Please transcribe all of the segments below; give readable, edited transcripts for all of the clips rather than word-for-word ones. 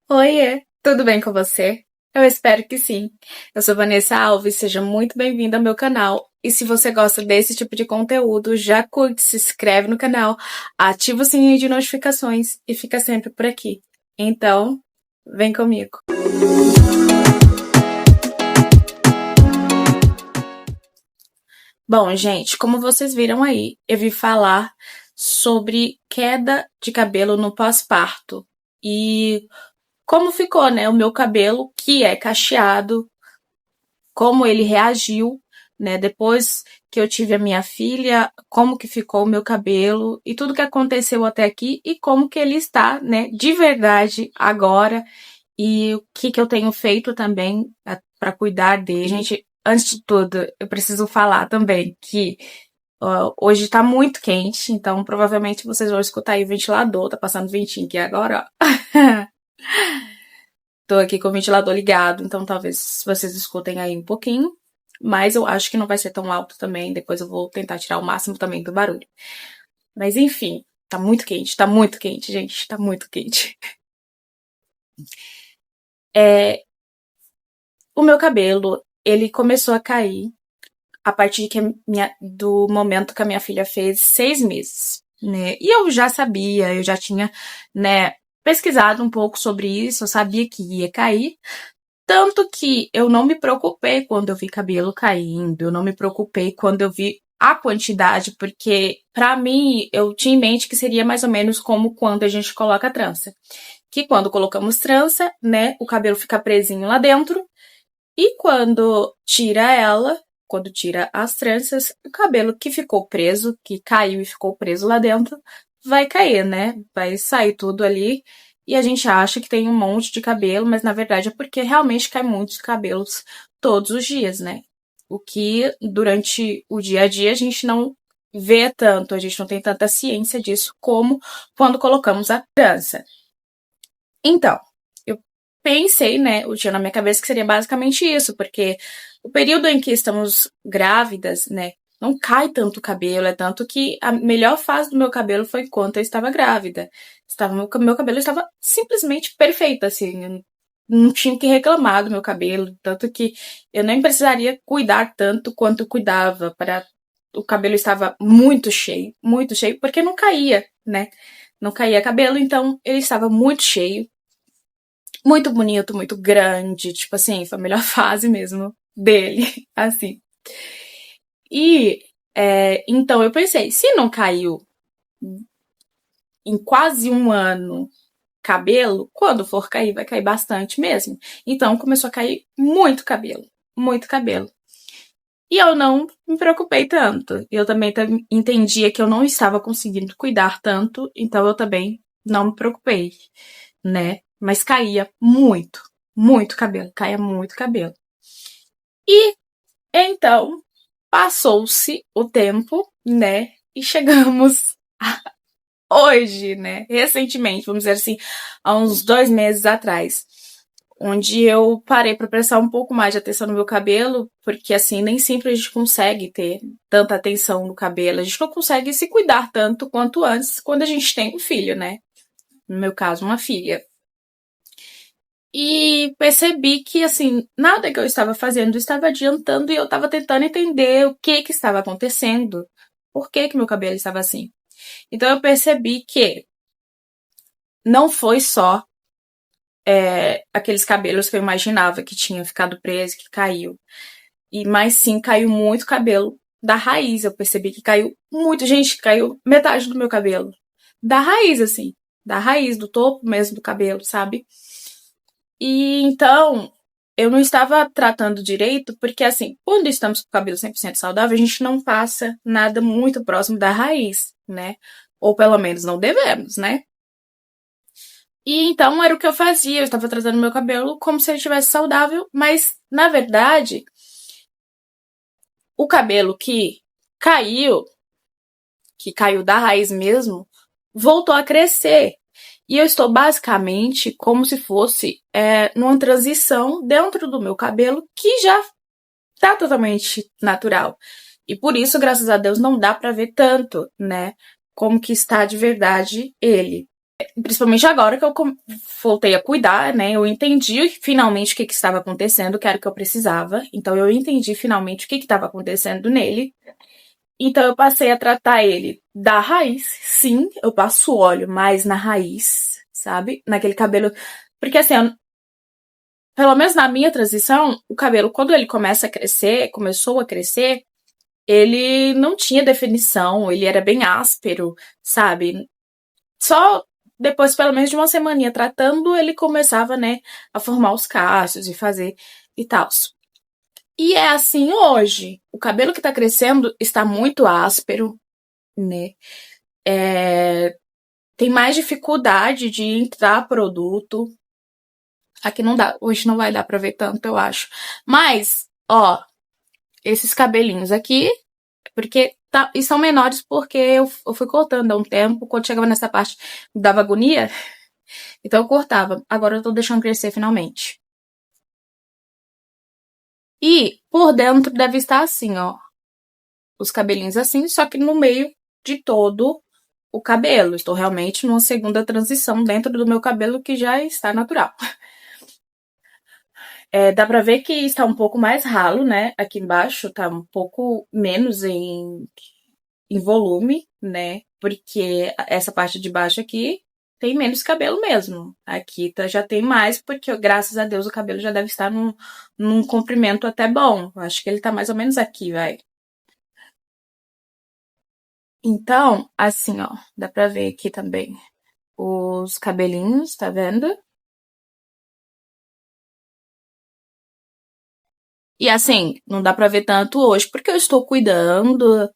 Oiê, tudo bem com você? Eu espero que sim. Eu sou Vanessa Alves, seja muito bem-vinda ao meu canal. E se você gosta desse tipo de conteúdo, já curte, se inscreve no canal, ativa o sininho de notificações e fica sempre por aqui. Então, vem comigo. Bom, gente, como vocês viram aí, eu vim falar sobre queda de cabelo no pós-parto. E como ficou, né, o meu cabelo, que é cacheado, como ele reagiu, né, depois que eu tive a minha filha, como que ficou o meu cabelo e tudo que aconteceu até aqui e como que ele está, né, de verdade agora e o que que eu tenho feito também para cuidar dele. Gente, antes de tudo, eu preciso falar também que hoje tá muito quente, então provavelmente vocês vão escutar aí o ventilador, tá passando ventinho aqui agora, ó. Tô aqui com o ventilador ligado, então talvez vocês escutem aí um pouquinho. Mas eu acho que não vai ser tão alto também. Depois eu vou tentar tirar o máximo também do barulho. Mas enfim, tá muito quente, gente. Tá muito quente. O meu cabelo, ele começou a cair a partir do momento que a minha filha fez 6 meses, né? E eu já sabia, eu já tinha, né, pesquisado um pouco sobre isso, eu sabia que ia cair. Tanto que eu não me preocupei quando eu vi cabelo caindo, eu não me preocupei quando eu vi a quantidade, porque pra mim eu tinha em mente que seria mais ou menos como quando a gente coloca trança. Que quando colocamos trança, né, o cabelo fica presinho lá dentro, e quando tira ela, quando tira as tranças, o cabelo que ficou preso, que caiu e ficou preso lá dentro, vai cair, né? Vai sair tudo ali. E a gente acha que tem um monte de cabelo, mas na verdade é porque realmente cai muitos cabelos todos os dias, né? O que durante o dia a dia a gente não vê tanto, a gente não tem tanta ciência disso como quando colocamos a trança. Então, eu pensei, né, eu tinha na minha cabeça que seria basicamente isso, porque o período em que estamos grávidas, né, não cai tanto o cabelo, é tanto que a melhor fase do meu cabelo foi enquanto eu estava grávida. Meu cabelo estava simplesmente perfeito, assim, eu não tinha o que reclamar do meu cabelo, tanto que eu nem precisaria cuidar tanto quanto eu cuidava, o cabelo estava muito cheio, porque não caía, né? Não caía cabelo, então ele estava muito cheio, muito bonito, muito grande, tipo assim, foi a melhor fase mesmo dele, assim. E então eu pensei, se não caiu em quase um ano cabelo, quando for cair, vai cair bastante mesmo. Então começou a cair muito cabelo, muito cabelo. E eu não me preocupei tanto. Eu também entendia que eu não estava conseguindo cuidar tanto, então eu também não me preocupei, né? Mas caía muito, muito cabelo, caía muito cabelo. E então passou-se o tempo, né? E chegamos hoje, né? Recentemente, vamos dizer assim, há uns 2 meses atrás, onde eu parei para prestar um pouco mais de atenção no meu cabelo, porque assim, nem sempre a gente consegue ter tanta atenção no cabelo, a gente não consegue se cuidar tanto quanto antes quando a gente tem um filho, né? No meu caso, uma filha. E percebi que, assim, nada que eu estava fazendo estava adiantando e eu estava tentando entender o que que estava acontecendo, por que que meu cabelo estava assim. Então eu percebi que não foi só aqueles cabelos que eu imaginava que tinha ficado preso, que caiu. Mas sim, caiu muito cabelo da raiz. Eu percebi que caiu muito. Gente, caiu metade do meu cabelo. Da raiz, assim. Da raiz, do topo mesmo do cabelo, sabe? E então, eu não estava tratando direito, porque assim, quando estamos com o cabelo 100% saudável, a gente não passa nada muito próximo da raiz, né? Ou pelo menos não devemos, né? E então era o que eu fazia, eu estava tratando meu cabelo como se ele estivesse saudável, mas na verdade, o cabelo caiu, que caiu da raiz mesmo, voltou a crescer. E eu estou basicamente como se fosse numa transição dentro do meu cabelo que já tá totalmente natural. E por isso, graças a Deus, não dá pra ver tanto, né? Como que está de verdade ele. Principalmente agora que eu voltei a cuidar, né? Eu entendi finalmente o que estava acontecendo, que era o que eu precisava. Então eu entendi finalmente o que estava acontecendo nele. Então eu passei a tratar ele da raiz. Sim, eu passo óleo, mas na raiz, sabe? Naquele cabelo. Porque assim, pelo menos na minha transição, o cabelo, quando ele começa a crescer, começou a crescer, ele não tinha definição, ele era bem áspero, sabe? Só depois, pelo menos de uma semaninha tratando, ele começava, né, a formar os cachos e fazer e tal. E é assim hoje. O cabelo que tá crescendo está muito áspero, né? Tem mais dificuldade de entrar produto. Aqui não dá, hoje não vai dar pra ver tanto, eu acho. Mas, ó, esses cabelinhos aqui, porque tá, e são menores porque eu fui cortando há um tempo. Quando chegava nessa parte, me dava agonia. Então eu cortava. Agora eu tô deixando crescer finalmente. E por dentro deve estar assim, ó. Os cabelinhos assim, só que no meio de todo o cabelo. Estou realmente numa segunda transição dentro do meu cabelo que já está natural. Dá pra ver que está um pouco mais ralo, né? Aqui embaixo tá um pouco menos em volume, né? Porque essa parte de baixo aqui tem menos cabelo mesmo. Aqui já tem mais, porque graças a Deus o cabelo já deve estar num comprimento até bom. Acho que ele tá mais ou menos aqui, vai. Então, assim, ó, dá pra ver aqui também os cabelinhos, tá vendo? E assim, não dá pra ver tanto hoje, porque eu estou cuidando,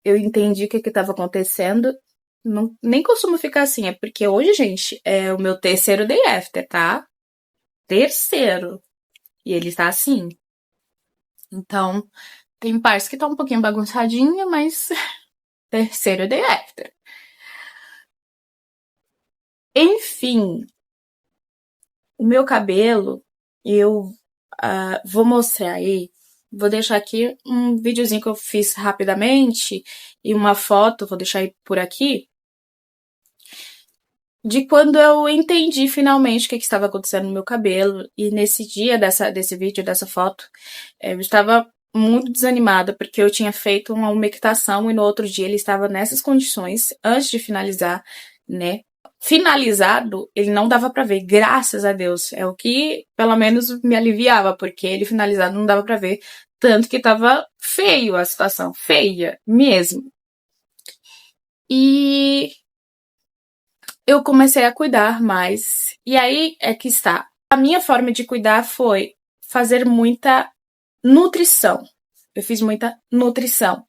eu entendi o que estava acontecendo. Não, nem costumo ficar assim, é porque hoje, gente, é o meu terceiro day after, tá? Terceiro. E ele tá assim. Então, tem partes que tá um pouquinho bagunçadinha, mas terceiro day after. Enfim, o meu cabelo, eu vou mostrar aí. Vou deixar aqui um videozinho que eu fiz rapidamente e uma foto, vou deixar aí por aqui, de quando eu entendi finalmente o que estava acontecendo no meu cabelo. E nesse dia desse vídeo, dessa foto, eu estava muito desanimada porque eu tinha feito uma umectação e no outro dia ele estava nessas condições antes de finalizar, né? Finalizado, ele não dava pra ver, graças a Deus. É o que pelo menos me aliviava, porque ele finalizado não dava pra ver, tanto que tava feio a situação, feia mesmo. E eu comecei a cuidar mais. E aí é que está. A minha forma de cuidar foi fazer muita nutrição. Eu fiz muita nutrição.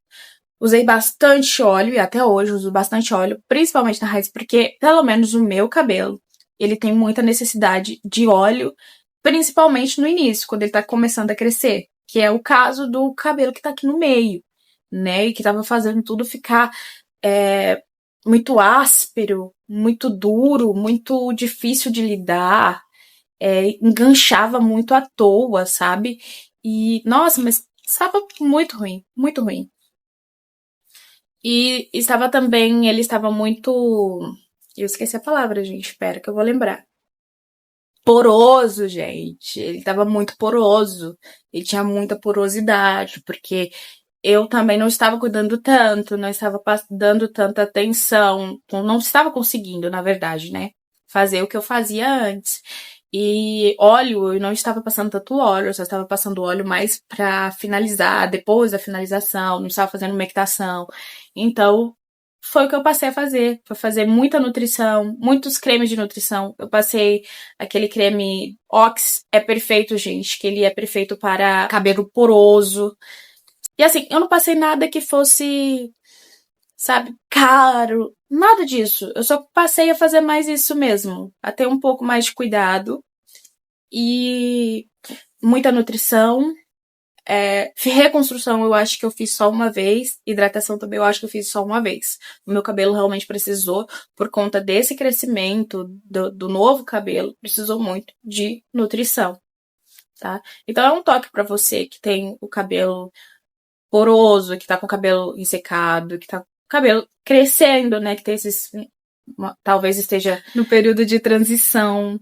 Usei bastante óleo, e até hoje uso bastante óleo, principalmente na raiz, porque pelo menos o meu cabelo, ele tem muita necessidade de óleo, principalmente no início, quando ele tá começando a crescer, que é o caso do cabelo que tá aqui no meio, né, e que tava fazendo tudo ficar muito áspero, muito duro, muito difícil de lidar, enganchava muito à toa, sabe? E, nossa, mas estava muito ruim, muito ruim. E estava também, ele estava muito. Eu esqueci a palavra, gente. Espera que eu vou lembrar. Poroso, gente. Ele estava muito poroso. Ele tinha muita porosidade, porque eu também não estava cuidando tanto, não estava dando tanta atenção, não estava conseguindo, na verdade, né? Fazer o que eu fazia antes. E óleo, eu não estava passando tanto óleo, eu só estava passando óleo mais pra finalizar, depois da finalização, não estava fazendo umectação. Então, foi o que eu passei a fazer. Foi fazer muita nutrição, muitos cremes de nutrição. Eu passei aquele creme Ox, é perfeito, gente, que ele é perfeito para cabelo poroso. E assim, eu não passei nada que fosse, sabe, caro, nada disso. Eu só passei a fazer mais isso mesmo, a ter um pouco mais de cuidado e muita nutrição. Reconstrução eu acho que eu fiz só uma vez, hidratação também eu acho que eu fiz só uma vez. O meu cabelo realmente precisou, por conta desse crescimento do novo cabelo, precisou muito de nutrição, tá? Então é um toque pra você que tem o cabelo poroso, que tá com o cabelo ensecado, que tá com o cabelo crescendo, né? Que tem esses talvez esteja no período de transição.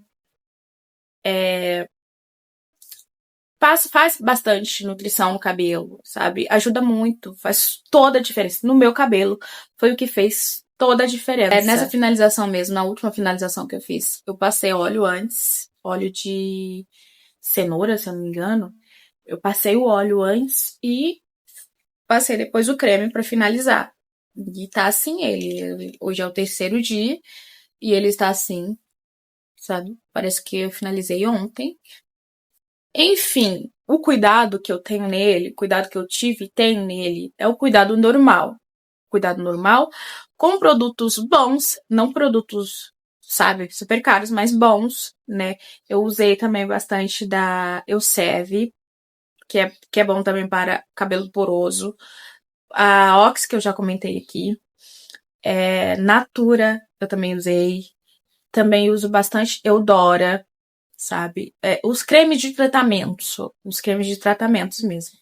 Faz bastante nutrição no cabelo, sabe? Ajuda muito, faz toda a diferença. No meu cabelo, foi o que fez toda a diferença. Nessa finalização mesmo, na última finalização que eu fiz, eu passei óleo antes, óleo de cenoura, se eu não me engano. Eu passei o óleo antes e passei depois o creme pra finalizar. E tá assim ele. Hoje é o terceiro dia e ele está assim, sabe? Parece que eu finalizei ontem. Enfim, o cuidado que eu tenho nele, o cuidado que eu tive e tenho nele, é o cuidado normal. Cuidado normal com produtos bons, não produtos, sabe, super caros, mas bons, né? Eu usei também bastante da Elseve, que é bom também para cabelo poroso. A Ox, que eu já comentei aqui. Natura, eu também usei. Também uso bastante Eudora, sabe? Os cremes de tratamento, os cremes de tratamentos mesmo.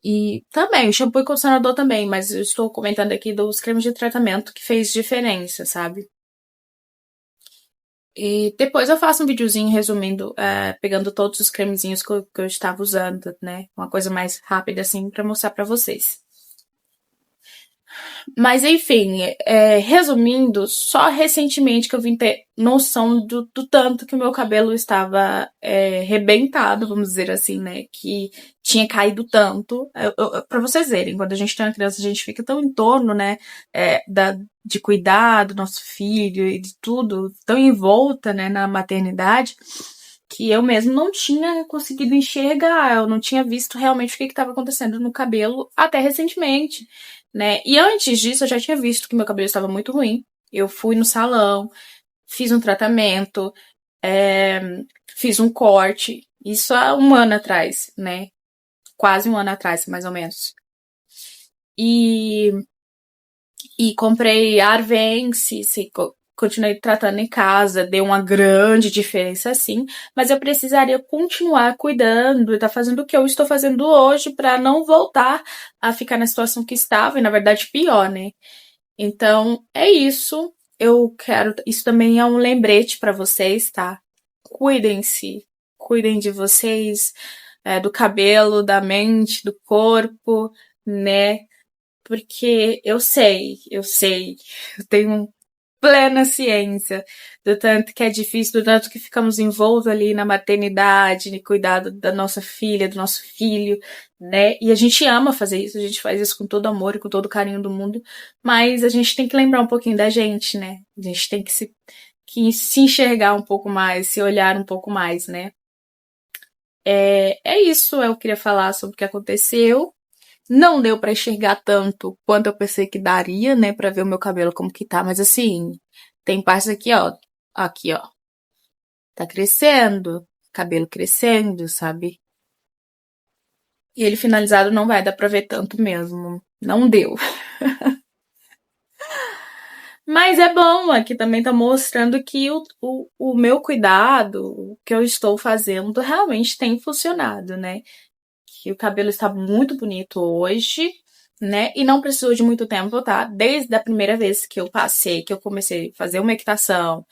E também, o shampoo e condicionador também, mas eu estou comentando aqui dos cremes de tratamento que fez diferença, sabe? E depois eu faço um videozinho resumindo, pegando todos os cremezinhos que eu estava usando, né? Uma coisa mais rápida assim pra mostrar pra vocês. Mas enfim, resumindo, só recentemente que eu vim ter noção do tanto que o meu cabelo estava rebentado, vamos dizer assim, né? Que tinha caído tanto. Pra vocês verem, quando a gente tem uma criança, a gente fica tão em torno, né? De cuidar do nosso filho e de tudo, tão em volta, né? Na maternidade, que eu mesmo não tinha conseguido enxergar, eu não tinha visto realmente o que estava acontecendo no cabelo até recentemente. Né? E antes disso, eu já tinha visto que meu cabelo estava muito ruim. Eu fui no salão, fiz um tratamento, fiz um corte. Isso há um ano atrás, né? Quase um ano atrás, mais ou menos. E comprei Arvense, continuei tratando em casa, deu uma grande diferença sim, mas eu precisaria continuar cuidando e tá fazendo o que eu estou fazendo hoje para não voltar a ficar na situação que estava, e na verdade pior, né? Então, é isso. Isso também é um lembrete para vocês, tá? Cuidem-se, cuidem de vocês, do cabelo, da mente, do corpo, né? Porque eu tenho plena ciência do tanto que é difícil, do tanto que ficamos envoltos ali na maternidade, no cuidado da nossa filha, do nosso filho, né? E a gente ama fazer isso, a gente faz isso com todo amor e com todo carinho do mundo, mas a gente tem que lembrar um pouquinho da gente, né? A gente tem que se enxergar um pouco mais, se olhar um pouco mais, né? É isso, eu queria falar sobre o que aconteceu. Não deu pra enxergar tanto quanto eu pensei que daria, né, pra ver o meu cabelo como que tá, mas assim, tem partes aqui, ó, tá crescendo, cabelo crescendo, sabe? E ele finalizado não vai dar pra ver tanto mesmo, não deu. Mas é bom, aqui também tá mostrando que o meu cuidado, o que eu estou fazendo, realmente tem funcionado, né? Que o cabelo está muito bonito hoje, né? E não precisou de muito tempo, tá? Desde a primeira vez que eu passei, que eu comecei a fazer uma equitação,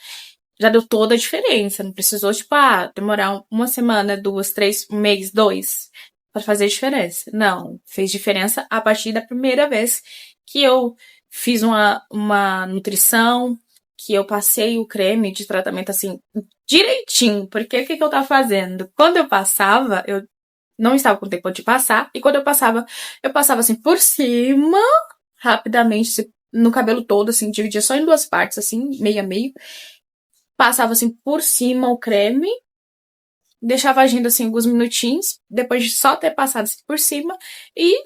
já deu toda a diferença. Não precisou, tipo, demorar uma semana, duas, três, um mês, dois, pra fazer diferença. Não, fez diferença a partir da primeira vez que eu fiz uma nutrição, que eu passei o creme de tratamento assim, direitinho. Porque o que eu tava fazendo? Quando eu passava, eu não estava com tempo de passar, e quando eu passava assim por cima, rapidamente, no cabelo todo, assim, dividia só em duas partes, assim, meio a meio. Passava assim por cima o creme, deixava agindo assim alguns minutinhos, depois de só ter passado assim, por cima, e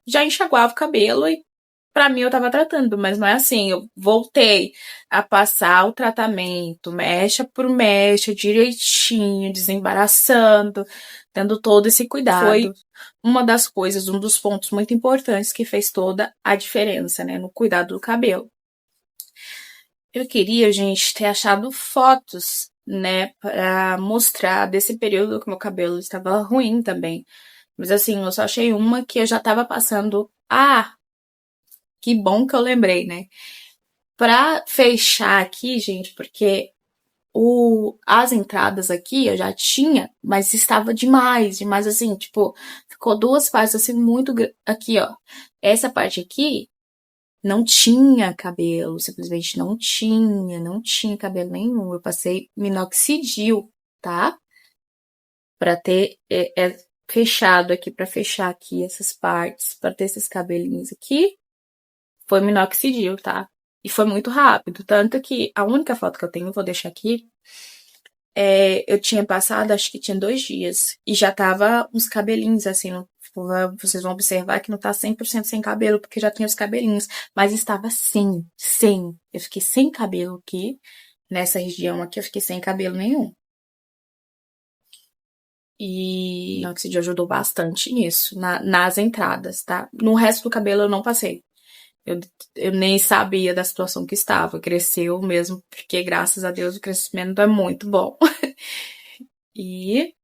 já enxaguava o cabelo e pra mim eu tava tratando, mas não é assim. Eu voltei a passar o tratamento, mecha por mecha, direitinho, desembaraçando, tendo todo esse cuidado. Foi uma das coisas, um dos pontos muito importantes que fez toda a diferença, né, no cuidado do cabelo. Eu queria, gente, ter achado fotos, né, pra mostrar desse período que meu cabelo estava ruim também. Mas assim, eu só achei uma que eu já tava passando. Que bom que eu lembrei, né? Pra fechar aqui, gente, porque as entradas aqui eu já tinha, mas estava demais assim, tipo, ficou duas partes assim muito aqui, ó. Essa parte aqui não tinha cabelo, simplesmente não tinha cabelo nenhum. Eu passei minoxidil, tá? Pra ter fechado aqui, pra fechar aqui essas partes, pra ter esses cabelinhos aqui, foi minoxidil, tá? E foi muito rápido, tanto que a única foto que eu tenho, vou deixar aqui, eu tinha passado, acho que tinha 2 dias, e já tava uns cabelinhos, assim, tipo, vocês vão observar que não tá 100% sem cabelo, porque já tinha os cabelinhos, mas estava sem. Eu fiquei sem cabelo aqui, nessa região aqui, eu fiquei sem cabelo nenhum. E o Oxide ajudou bastante nisso, nas entradas, tá? No resto do cabelo eu não passei. Eu, eu nem sabia da situação que estava. Cresceu mesmo, porque graças a Deus o crescimento é muito bom. E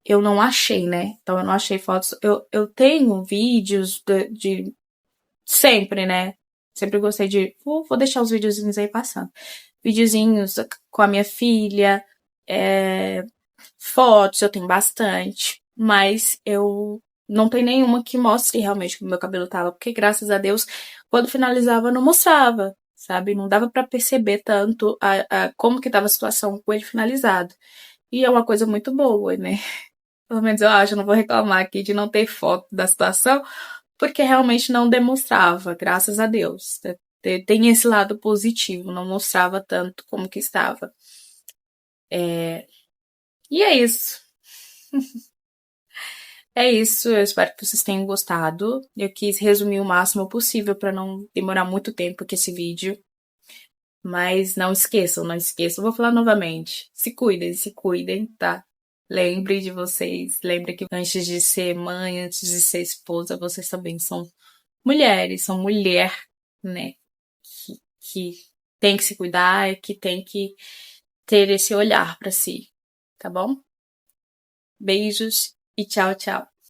eu não achei, né? Então eu não achei fotos. Eu tenho vídeos de sempre, né? Sempre gostei de. Vou deixar os videozinhos aí passando. Videozinhos com a minha filha, fotos eu tenho bastante, mas eu não tenho nenhuma que mostre realmente como meu cabelo tava, porque graças a Deus, quando finalizava, eu não mostrava, sabe? Não dava pra perceber tanto como que tava a situação com ele finalizado. E é uma coisa muito boa, né? Pelo menos eu acho, eu não vou reclamar aqui de não ter foto da situação, porque realmente não demonstrava, graças a Deus. Tem esse lado positivo, não mostrava tanto como que estava. E é isso. É isso, eu espero que vocês tenham gostado. Eu quis resumir o máximo possível para não demorar muito tempo aqui esse vídeo. Mas não esqueçam. Vou falar novamente. Se cuidem, tá? Lembre de vocês. Lembre que antes de ser mãe, antes de ser esposa, vocês também são mulheres, são mulher, né? Que tem que se cuidar e que tem que ter esse olhar para si, tá bom? Beijos e tchau, tchau.